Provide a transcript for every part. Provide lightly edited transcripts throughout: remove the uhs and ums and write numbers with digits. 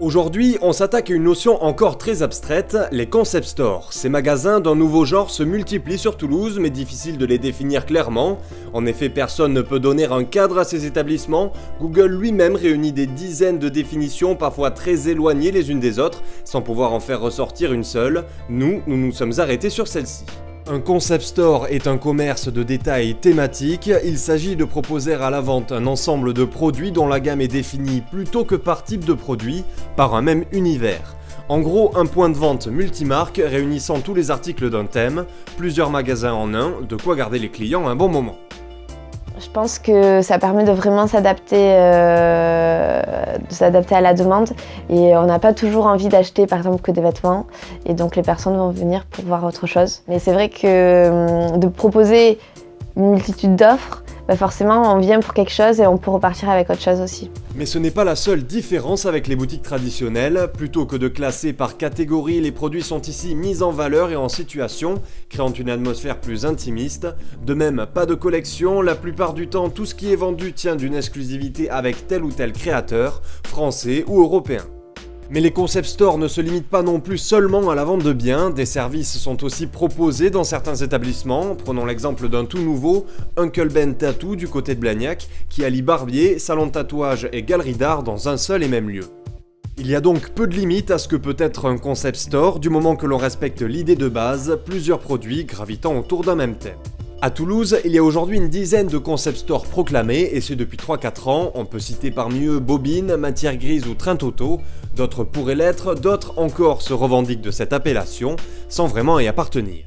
Aujourd'hui, on s'attaque à une notion encore très abstraite, les concept stores. Ces magasins d'un nouveau genre se multiplient sur Toulouse, mais difficile de les définir clairement. En effet, personne ne peut donner un cadre à ces établissements. Google lui-même réunit des dizaines de définitions, parfois très éloignées les unes des autres, sans pouvoir en faire ressortir une seule. Nous nous sommes arrêtés sur celle-ci. Un concept store est un commerce de détail thématique. Il s'agit de proposer à la vente un ensemble de produits dont la gamme est définie plutôt que par type de produit, par un même univers. En gros, un point de vente multimarque réunissant tous les articles d'un thème, plusieurs magasins en un, de quoi garder les clients un bon moment. Je pense que ça permet de vraiment s'adapter à la demande et on n'a pas toujours envie d'acheter par exemple que des vêtements et donc les personnes vont venir pour voir autre chose. Mais c'est vrai que de proposer une multitude d'offres, forcément on vient pour quelque chose et on peut repartir avec autre chose aussi. Mais ce n'est pas la seule différence avec les boutiques traditionnelles. Plutôt que de classer par catégorie, les produits sont ici mis en valeur et en situation, créant une atmosphère plus intimiste. De même, pas de collection, la plupart du temps tout ce qui est vendu tient d'une exclusivité avec tel ou tel créateur, français ou européen. Mais les concept stores ne se limitent pas non plus seulement à la vente de biens, des services sont aussi proposés dans certains établissements. Prenons l'exemple d'un tout nouveau, Uncle Ben Tattoo du côté de Blagnac, qui allie barbier, salon de tatouage et galerie d'art dans un seul et même lieu. Il y a donc peu de limites à ce que peut être un concept store, du moment que l'on respecte l'idée de base, plusieurs produits gravitant autour d'un même thème. À Toulouse, il y a aujourd'hui une dizaine de concept stores proclamés, et ce depuis 3-4 ans. On peut citer parmi eux Bobine, Matière Grise ou Train Toto. D'autres pourraient l'être, d'autres encore se revendiquent de cette appellation, sans vraiment y appartenir.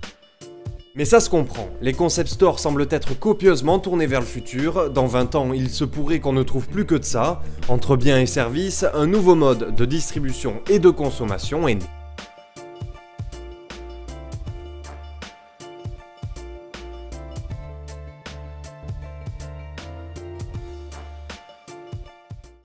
Mais ça se comprend, les concept stores semblent être copieusement tournés vers le futur. Dans 20 ans, il se pourrait qu'on ne trouve plus que de ça. Entre biens et services, un nouveau mode de distribution et de consommation est né.